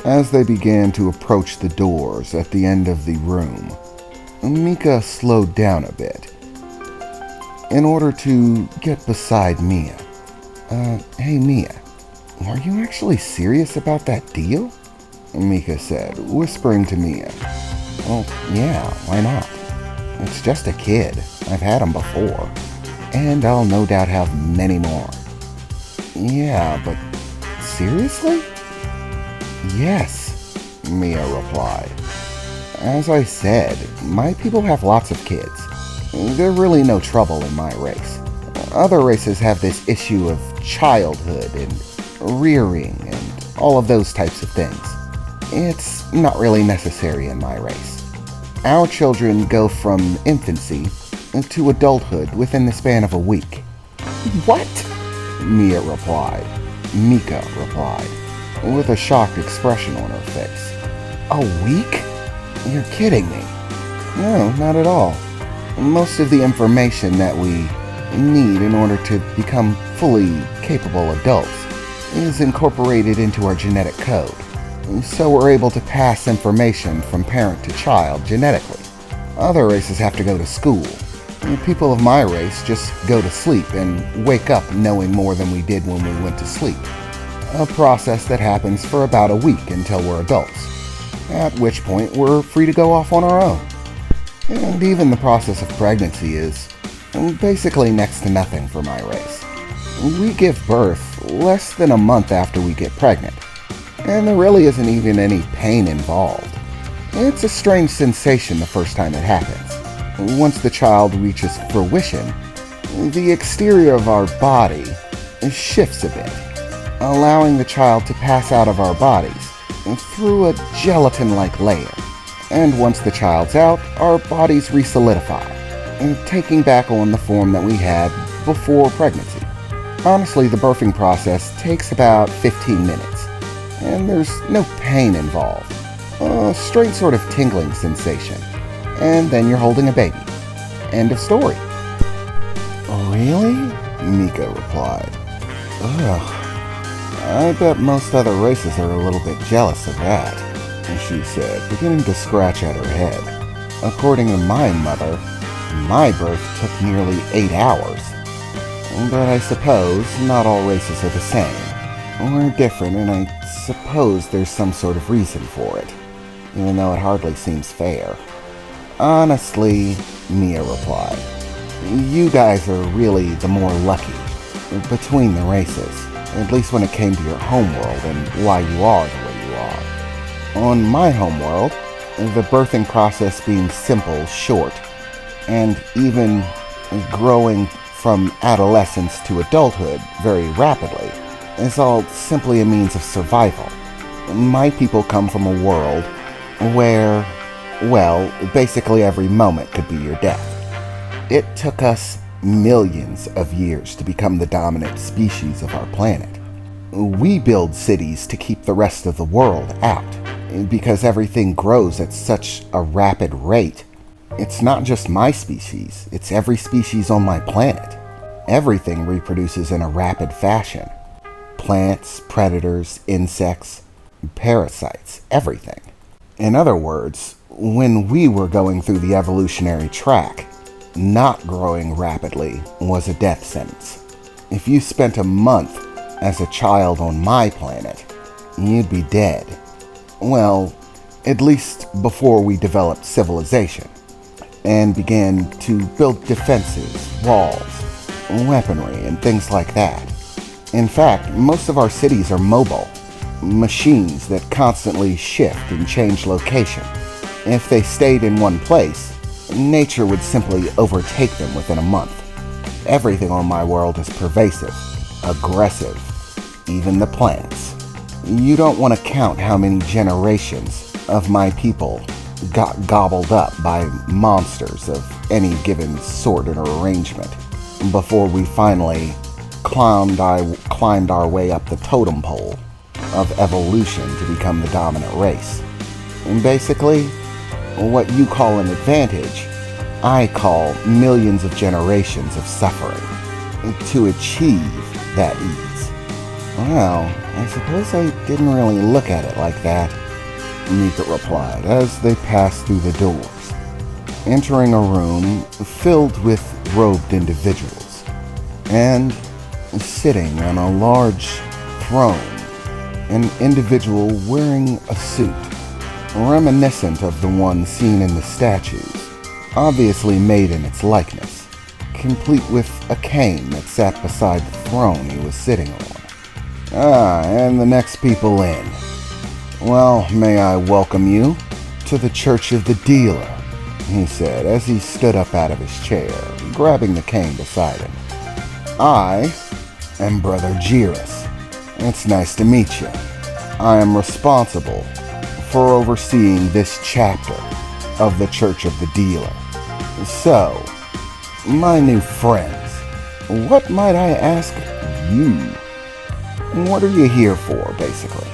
As they began to approach the doors at the end of the room, Mika slowed down a bit in order to get beside Mia. Hey Mia, are you actually serious about that deal? Mika said, whispering to Mia. Well, yeah, why not? It's just a kid. I've had him before. And I'll no doubt have many more. Yeah, but seriously? Yes, Mia replied. As I said, my people have lots of kids. They're really no trouble in my race. Other races have this issue of childhood and rearing and all of those types of things. It's not really necessary in my race. Our children go from infancy to adulthood within the span of a week. What? Mika replied, with a shocked expression on her face. A week? You're kidding me. No, not at all. Most of the information that we need in order to become fully capable adults is incorporated into our genetic code, so we're able to pass information from parent to child genetically. Other races have to go to school. People of my race just go to sleep and wake up knowing more than we did when we went to sleep. A process that happens for about a week until we're adults, at which point we're free to go off on our own. And even the process of pregnancy is basically next to nothing for my race. We give birth less than a month after we get pregnant, and there really isn't even any pain involved. It's a strange sensation the first time it happens. Once the child reaches fruition, the exterior of our body shifts a bit, allowing the child to pass out of our bodies through a gelatin-like layer. And once the child's out, our bodies re-solidify, taking back on the form that we had before pregnancy. Honestly, the birthing process takes about 15 minutes, and there's no pain involved. A straight sort of tingling sensation, and then you're holding a baby. End of story. Really? Mika replied. Ugh. I bet most other races are a little bit jealous of that, she said, beginning to scratch at her head. According to my mother, my birth took nearly 8 hours. But I suppose not all races are the same. We're different, and I suppose there's some sort of reason for it, even though it hardly seems fair. Honestly, Mia replied, you guys are really the more lucky between the races, at least when it came to your homeworld and why you are the way you are. On my homeworld, the birthing process being simple, short, and even growing from adolescence to adulthood very rapidly is all simply a means of survival. My people come from a world where, well, basically every moment could be your death. It took us millions of years to become the dominant species of our planet. We build cities to keep the rest of the world out, because everything grows at such a rapid rate. It's not just my species, it's every species on my planet. Everything reproduces in a rapid fashion. Plants, predators, insects, parasites, everything. In other words, when we were going through the evolutionary track, not growing rapidly was a death sentence. If you spent a month as a child on my planet, you'd be dead. Well, at least before we developed civilization and began to build defenses, walls, weaponry, and things like that. In fact, most of our cities are mobile, machines that constantly shift and change location. If they stayed in one place, nature would simply overtake them within a month. Everything on my world is pervasive, aggressive, even the plants. You don't want to count how many generations of my people got gobbled up by monsters of any given sort and arrangement before we finally climbed our way up the totem pole of evolution to become the dominant race. And basically, what you call an advantage, I call millions of generations of suffering to achieve that ease. Well, I suppose I didn't really look at it like that, Mika replied as they passed through the doors, entering a room filled with robed individuals, and sitting on a large throne, an individual wearing a suit, reminiscent of the one seen in the statues, obviously made in its likeness, complete with a cane that sat beside the throne he was sitting on. And the next people in. Well, may I welcome you to the Church of the Dealer, he said as he stood up out of his chair, grabbing the cane beside him. I am Brother Jiris. It's nice to meet you. I am responsible for overseeing this chapter of the Church of the Dealer. So, my new friends, what might I ask you? What are you here for, basically?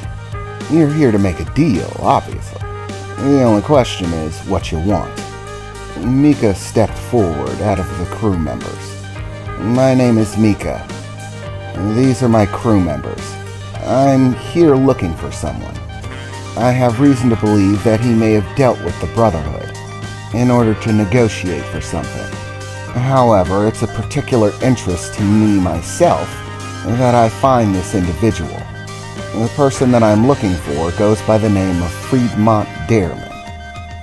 You're here to make a deal, obviously. The only question is what you want. Mika stepped forward out of the crew members. My name is Mika. These are my crew members. I'm here looking for someone. I have reason to believe that he may have dealt with the Brotherhood in order to negotiate for something. However, it's a particular interest to me myself that I find this individual. The person that I'm looking for goes by the name of Friedmont Derman.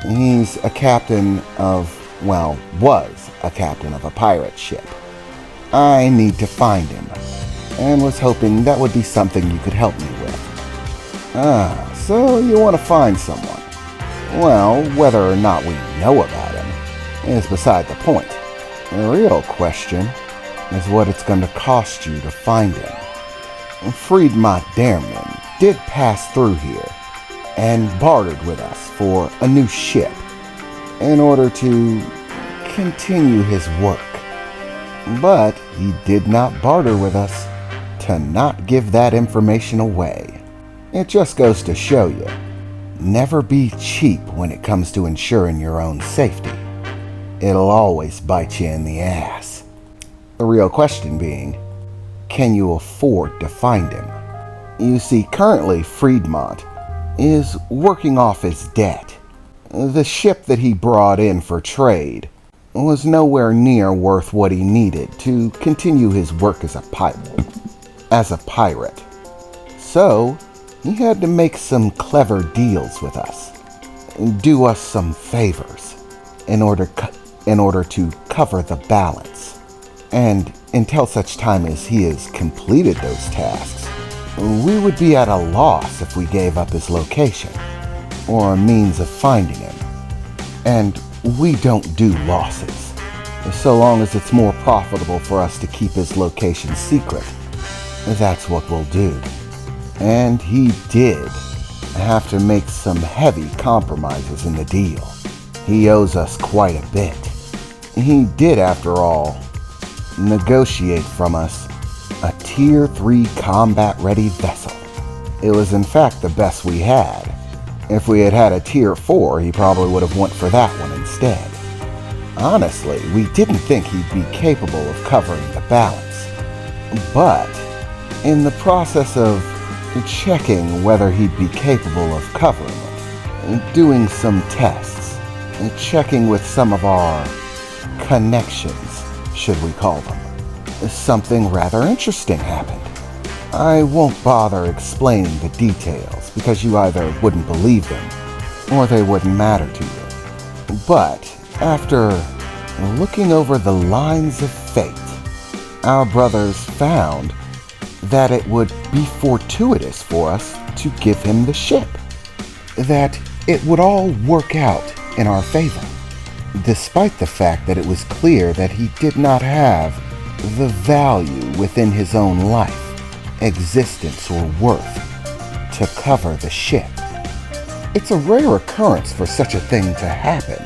He's a captain of, was a captain of a pirate ship. I need to find him, and was hoping that would be something you could help me with. So you want to find someone. Well, whether or not we know about him is beside the point. The real question is what it's going to cost you to find him. Friedmont Derman did pass through here and bartered with us for a new ship in order to continue his work. But he did not barter with us to not give that information away. It just goes to show you, never be cheap when it comes to ensuring your own safety. It'll always bite you in the ass. The real question being, can you afford to find him? You see, currently Friedmont is working off his debt. The ship that he brought in for trade was nowhere near worth what he needed to continue his work as a pirate. So, he had to make some clever deals with us, do us some favors in order to cover the balance. And until such time as he has completed those tasks, we would be at a loss if we gave up his location or a means of finding him. And we don't do losses, so long as it's more profitable for us to keep his location secret. That's what we'll do. And he did have to make some heavy compromises in the deal. He owes us quite a bit. He did, after all, negotiate from us a Tier 3 combat-ready vessel. It was in fact the best we had. If we had had a Tier 4, he probably would have went for that one instead. Honestly, we didn't think he'd be capable of covering the balance. But in the process of checking whether he'd be capable of covering it, doing some tests, checking with some of our connections, should we call them, something rather interesting happened. I won't bother explaining the details because you either wouldn't believe them or they wouldn't matter to you. But after looking over the lines of fate, our brothers found that it would be fortuitous for us to give him the ship. That it would all work out in our favor, despite the fact that it was clear that he did not have the value within his own life, existence, or worth to cover the ship. It's a rare occurrence for such a thing to happen,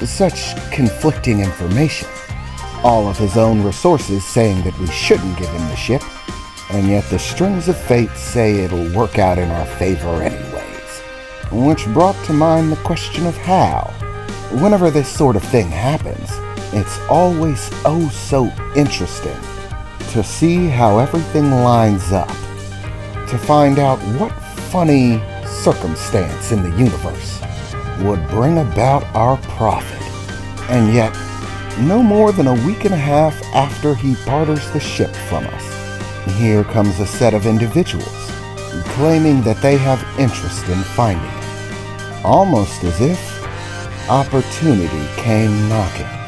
such conflicting information. All of his own resources saying that we shouldn't give him the ship, and yet the strings of fate say it'll work out in our favor anyways. Which brought to mind the question of how. Whenever this sort of thing happens, it's always oh so interesting to see how everything lines up to find out what funny circumstance in the universe would bring about our prophet. And yet, no more than a week and a half after he barters the ship from us, here comes a set of individuals claiming that they have interest in finding it, almost as if opportunity came knocking.